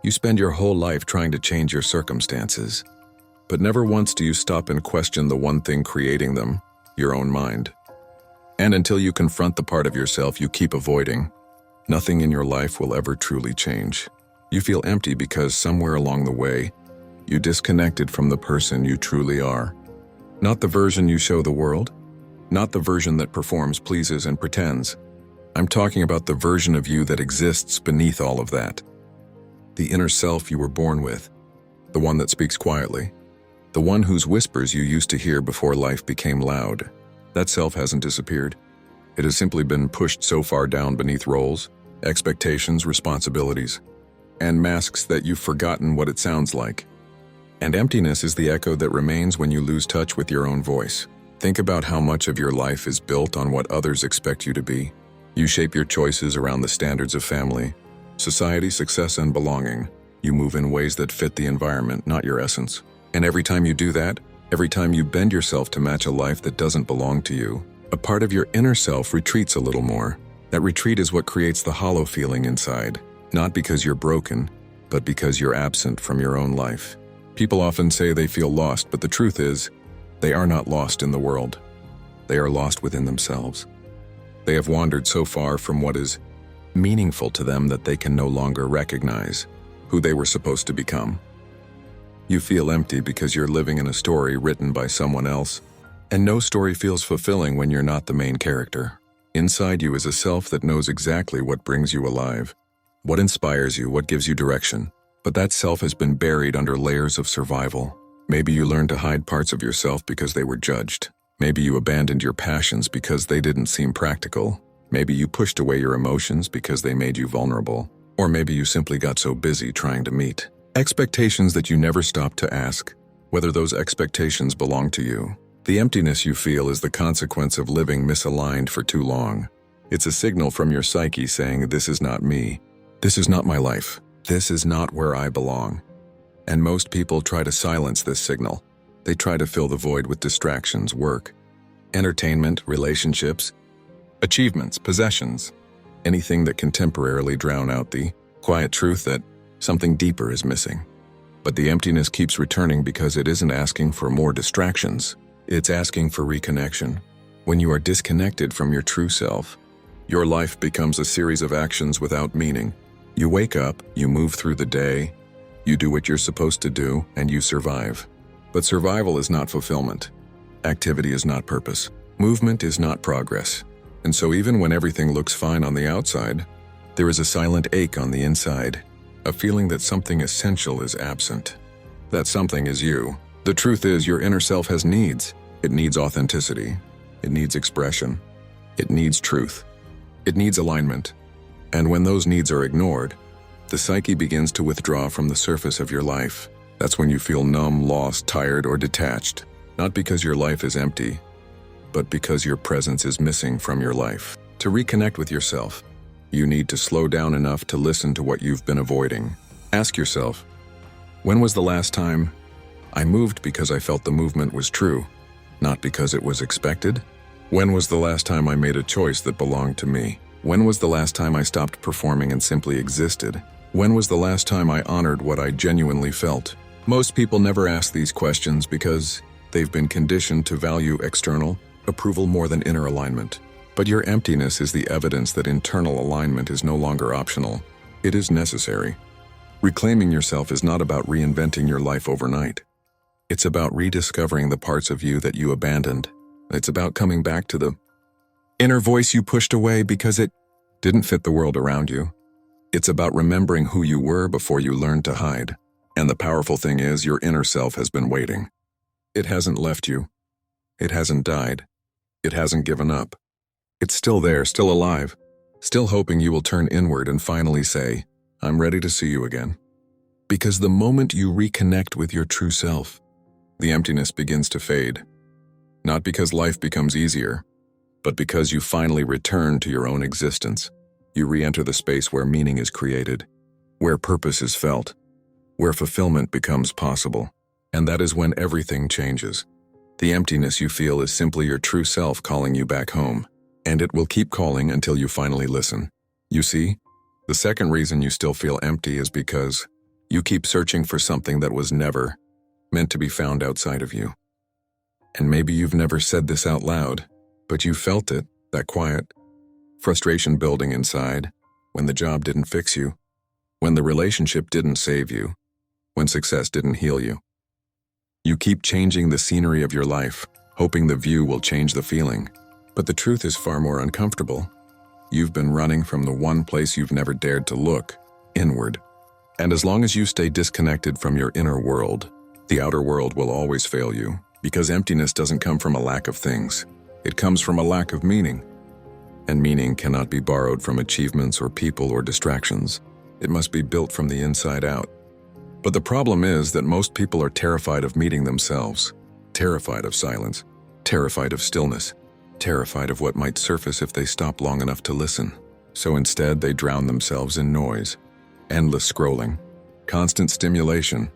You spend your whole life trying to change your circumstances, but never once do you stop and question the one thing creating them, your own mind. And until you confront the part of yourself you keep avoiding, nothing in your life will ever truly change. You feel empty because somewhere along the way, you disconnected from the person you truly are. Not the version you show the world, not the version that performs, pleases, and pretends. I'm talking about the version of you that exists beneath all of that. The inner self you were born with, the one that speaks quietly, the one whose whispers you used to hear before life became loud. That self hasn't disappeared. It has simply been pushed so far down beneath roles, expectations, responsibilities, and masks that you've forgotten what it sounds like. And emptiness is the echo that remains when you lose touch with your own voice. Think about how much of your life is built on what others expect you to be. You shape your choices around the standards of family, society, success, and belonging. You move in ways that fit the environment, not your essence. And every time you do that, every time you bend yourself to match a life that doesn't belong to you, a part of your inner self retreats a little more. That retreat is what creates the hollow feeling inside, not because you're broken, but because you're absent from your own life. People often say they feel lost, but the truth is, they are not lost in the world. They are lost within themselves. They have wandered so far from what is meaningful to them that they can no longer recognize who they were supposed to become. You feel empty because you're living in a story written by someone else, and no story feels fulfilling when you're not the main character. Inside you is a self that knows exactly what brings you alive, what inspires you, what gives you direction. But that self has been buried under layers of survival. Maybe you learned to hide parts of yourself because they were judged. Maybe you abandoned your passions because they didn't seem practical. Maybe you pushed away your emotions because they made you vulnerable. Or maybe you simply got so busy trying to meet expectations that you never stopped to ask whether those expectations belong to you. The emptiness you feel is the consequence of living misaligned for too long. It's a signal from your psyche saying, "This is not me. This is not my life. This is not where I belong." And most people try to silence this signal. They try to fill the void with distractions, work, entertainment, relationships, achievements, possessions, anything that can temporarily drown out the quiet truth that something deeper is missing. But the emptiness keeps returning because it isn't asking for more distractions. It's asking for reconnection. When you are disconnected from your true self, your life becomes a series of actions without meaning. You wake up, you move through the day, you do what you're supposed to do, and you survive. But survival is not fulfillment. Activity is not purpose. Movement is not progress. And so even when everything looks fine on the outside, there is a silent ache on the inside, a feeling that something essential is absent. That something is you. The truth is, your inner self has needs. It needs authenticity. It needs expression. It needs truth. It needs alignment. And when those needs are ignored, the psyche begins to withdraw from the surface of your life. That's when you feel numb, lost, tired, or detached. Not because your life is empty, but because your presence is missing from your life. To reconnect with yourself, you need to slow down enough to listen to what you've been avoiding. Ask yourself, when was the last time I moved because I felt the movement was true, not because it was expected? When was the last time I made a choice that belonged to me? When was the last time I stopped performing and simply existed? When was the last time I honored what I genuinely felt? Most people never ask these questions because they've been conditioned to value external approval more than inner alignment. But your emptiness is the evidence that internal alignment is no longer optional. It is necessary. Reclaiming yourself is not about reinventing your life overnight. It's about rediscovering the parts of you that you abandoned. It's about coming back to the inner voice you pushed away because it didn't fit the world around you. It's about remembering who you were before you learned to hide. And the powerful thing is, your inner self has been waiting. It hasn't left you. It hasn't died. It hasn't given up. It's still there, still alive, still hoping you will turn inward and finally say, "I'm ready to see you again." Because the moment you reconnect with your true self, the emptiness begins to fade. Not because life becomes easier, but because you finally return to your own existence. You re-enter the space where meaning is created, where purpose is felt, where fulfillment becomes possible. And that is when everything changes. The emptiness you feel is simply your true self calling you back home. And it will keep calling until you finally listen. You see, the second reason you still feel empty is because You keep searching for something that was never meant to be found outside of you. And maybe you've never said this out loud, but you felt it, that quiet frustration building inside, when the job didn't fix you, when the relationship didn't save you, when success didn't heal you. You keep changing the scenery of your life, hoping the view will change the feeling. But the truth is far more uncomfortable. You've been running from the one place you've never dared to look, inward. And as long as you stay disconnected from your inner world, the outer world will always fail you, because emptiness doesn't come from a lack of things. It comes from a lack of meaning. And meaning cannot be borrowed from achievements or people or distractions. It must be built from the inside out. But the problem is that most people are terrified of meeting themselves, terrified of silence, terrified of stillness, terrified of what might surface if they stop long enough to listen. So instead, they drown themselves in noise, endless scrolling, constant stimulation,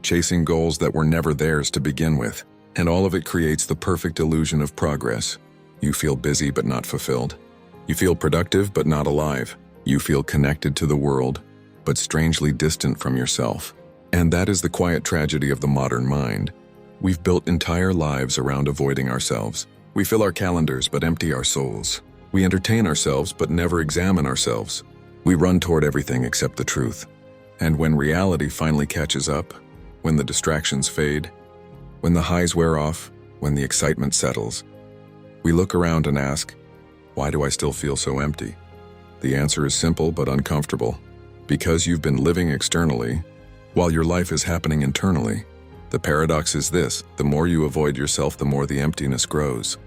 chasing goals that were never theirs to begin with. And all of it creates the perfect illusion of progress. You feel busy but not fulfilled. You feel productive but not alive. You feel connected to the world, but strangely distant from yourself. And that is the quiet tragedy of the modern mind. We've built entire lives around avoiding ourselves. We fill our calendars but empty our souls. We entertain ourselves but never examine ourselves. We run toward everything except the truth. And when reality finally catches up, when the distractions fade, when the highs wear off, when the excitement settles, we look around and ask, why do I still feel so empty? The answer is simple but uncomfortable. Because you've been living externally, while your life is happening internally. The paradox is this: the more you avoid yourself, the more the emptiness grows.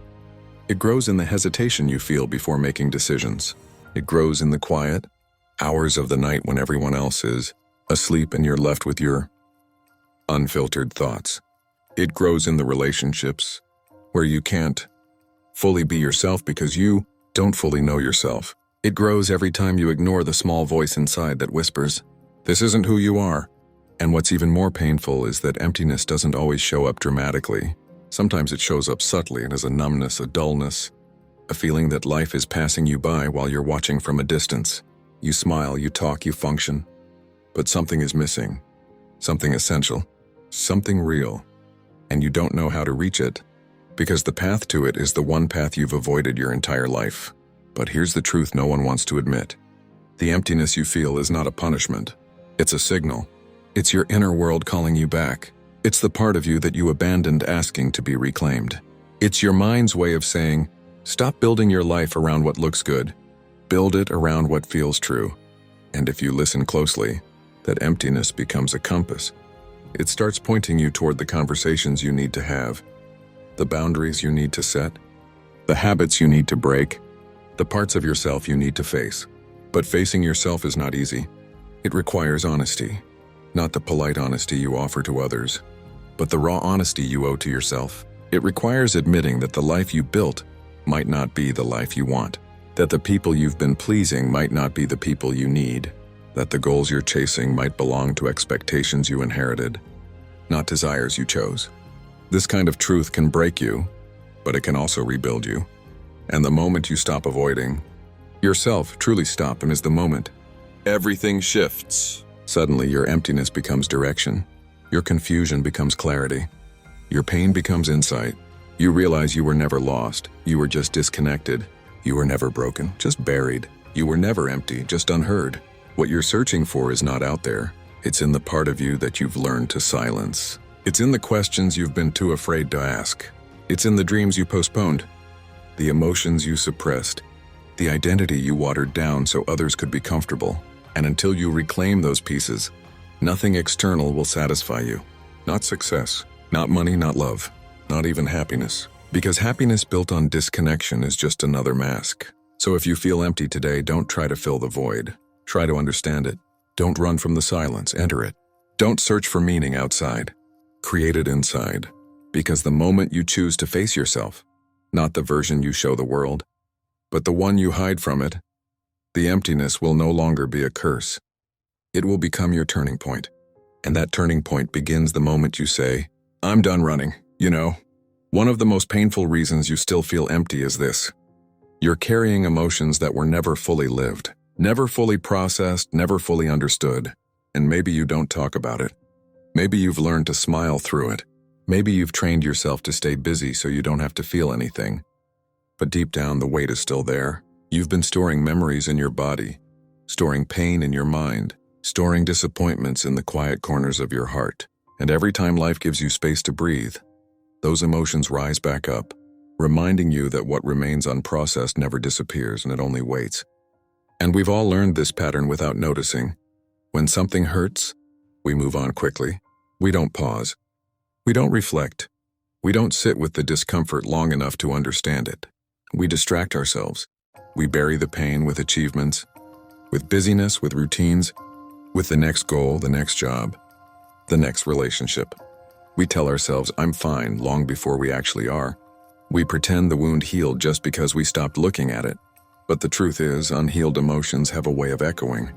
It grows in the hesitation you feel before making decisions. It grows in the quiet hours of the night when everyone else is asleep and you're left with your unfiltered thoughts. It grows in the relationships where you can't fully be yourself because you don't fully know yourself. It grows every time you ignore the small voice inside that whispers, "This isn't who you are." And what's even more painful is that emptiness doesn't always show up dramatically. Sometimes it shows up subtly and as a numbness, a dullness, a feeling that life is passing you by while you're watching from a distance. You smile, you talk, you function, but something is missing, something essential, something real, and you don't know how to reach it, because the path to it is the one path you've avoided your entire life. But here's the truth no one wants to admit. The emptiness you feel is not a punishment. It's a signal. It's your inner world calling you back. It's the part of you that you abandoned asking to be reclaimed. It's your mind's way of saying, stop building your life around what looks good. Build it around what feels true. And if you listen closely, that emptiness becomes a compass. It starts pointing you toward the conversations you need to have, the boundaries you need to set, the habits you need to break, the parts of yourself you need to face. But facing yourself is not easy. It requires honesty, not the polite honesty you offer to others, but the raw honesty you owe to yourself. It requires admitting that the life you built might not be the life you want, that the people you've been pleasing might not be the people you need, that the goals you're chasing might belong to expectations you inherited, not desires you chose. This kind of truth can break you, but it can also rebuild you. And the moment you stop avoiding yourself, truly stop, and is the moment everything shifts. Suddenly, your emptiness becomes direction. Your confusion becomes clarity. Your pain becomes insight. You realize you were never lost. You were just disconnected. You were never broken, just buried. You were never empty, just unheard. What you're searching for is not out there. It's in the part of you that you've learned to silence. It's in the questions you've been too afraid to ask. It's in the dreams you postponed, the emotions you suppressed, the identity you watered down so others could be comfortable. And until you reclaim those pieces, nothing external will satisfy you. Not success, not money, not love, not even happiness. Because happiness built on disconnection is just another mask. So if you feel empty today, don't try to fill the void. Try to understand it. Don't run from the silence, enter it. Don't search for meaning outside. Create it inside. Because the moment you choose to face yourself, not the version you show the world, but the one you hide from it, the emptiness will no longer be a curse. It will become your turning point. And that turning point begins the moment you say, I'm done running. You know, one of the most painful reasons you still feel empty is this. You're carrying emotions that were never fully lived, never fully processed, never fully understood. And maybe you don't talk about it. Maybe you've learned to smile through it. Maybe you've trained yourself to stay busy so you don't have to feel anything. But deep down, the weight is still there. You've been storing memories in your body, storing pain in your mind, storing disappointments in the quiet corners of your heart. And every time life gives you space to breathe, those emotions rise back up, reminding you that what remains unprocessed never disappears and it only waits. And we've all learned this pattern without noticing. When something hurts, we move on quickly. We don't pause. We don't reflect. We don't sit with the discomfort long enough to understand it. We distract ourselves. We bury the pain with achievements, with busyness, with routines, with the next goal, the next job, the next relationship. We tell ourselves, I'm fine, long before we actually are. We pretend the wound healed just because we stopped looking at it. But the truth is, unhealed emotions have a way of echoing.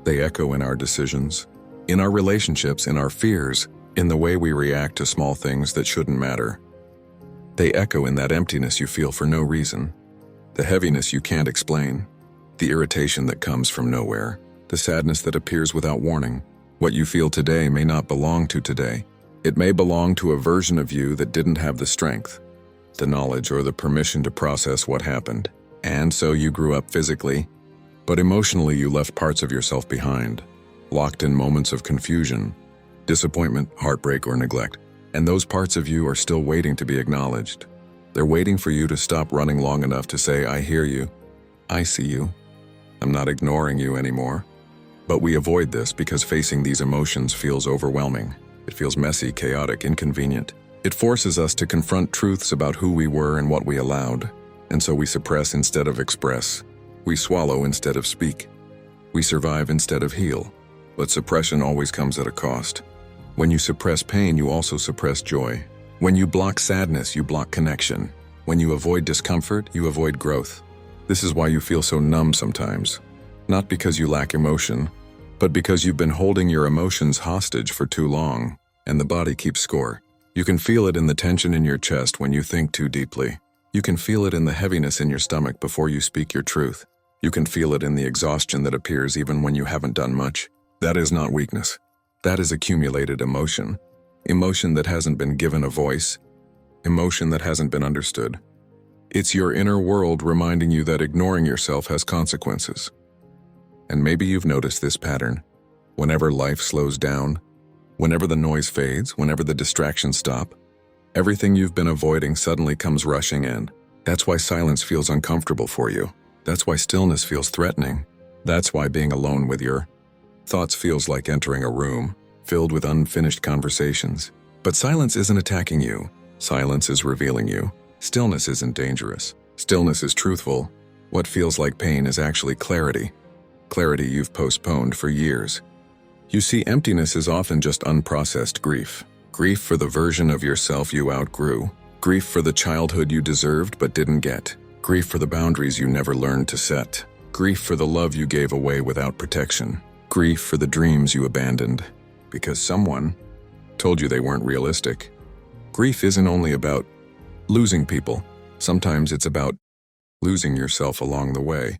They echo in our decisions, in our relationships, in our fears, in the way we react to small things that shouldn't matter. They echo in that emptiness you feel for no reason, the heaviness you can't explain, the irritation that comes from nowhere, the sadness that appears without warning. What you feel today may not belong to today. It may belong to a version of you that didn't have the strength, the knowledge, or the permission to process what happened. And so you grew up physically, but emotionally you left parts of yourself behind, locked in moments of confusion, disappointment, heartbreak, or neglect. And those parts of you are still waiting to be acknowledged. They're waiting for you to stop running long enough to say, I hear you, I see you, I'm not ignoring you anymore. But we avoid this because facing these emotions feels overwhelming. It feels messy, chaotic, inconvenient. It forces us to confront truths about who we were and what we allowed. And so we suppress instead of express. We swallow instead of speak. We survive instead of heal. But suppression always comes at a cost. When you suppress pain, you also suppress joy. When you block sadness, you block connection. When you avoid discomfort, you avoid growth. This is why you feel so numb sometimes. Not because you lack emotion, but because you've been holding your emotions hostage for too long, and the body keeps score. You can feel it in the tension in your chest when you think too deeply. You can feel it in the heaviness in your stomach before you speak your truth. You can feel it in the exhaustion that appears even when you haven't done much. That is not weakness. That is accumulated emotion. Emotion that hasn't been given a voice. Emotion that hasn't been understood. It's your inner world reminding you that ignoring yourself has consequences. And maybe you've noticed this pattern. Whenever life slows down, whenever the noise fades, whenever the distractions stop, everything you've been avoiding suddenly comes rushing in. That's why silence feels uncomfortable for you. That's why stillness feels threatening. That's why being alone with your thoughts feels like entering a room filled with unfinished conversations. But silence isn't attacking you. Silence is revealing you. Stillness isn't dangerous. Stillness is truthful. What feels like pain is actually clarity. Clarity you've postponed for years. You see, emptiness is often just unprocessed grief. Grief for the version of yourself you outgrew. Grief for the childhood you deserved but didn't get. Grief for the boundaries you never learned to set. Grief for the love you gave away without protection. Grief for the dreams you abandoned because someone told you they weren't realistic. Grief isn't only about losing people. Sometimes it's about losing yourself along the way.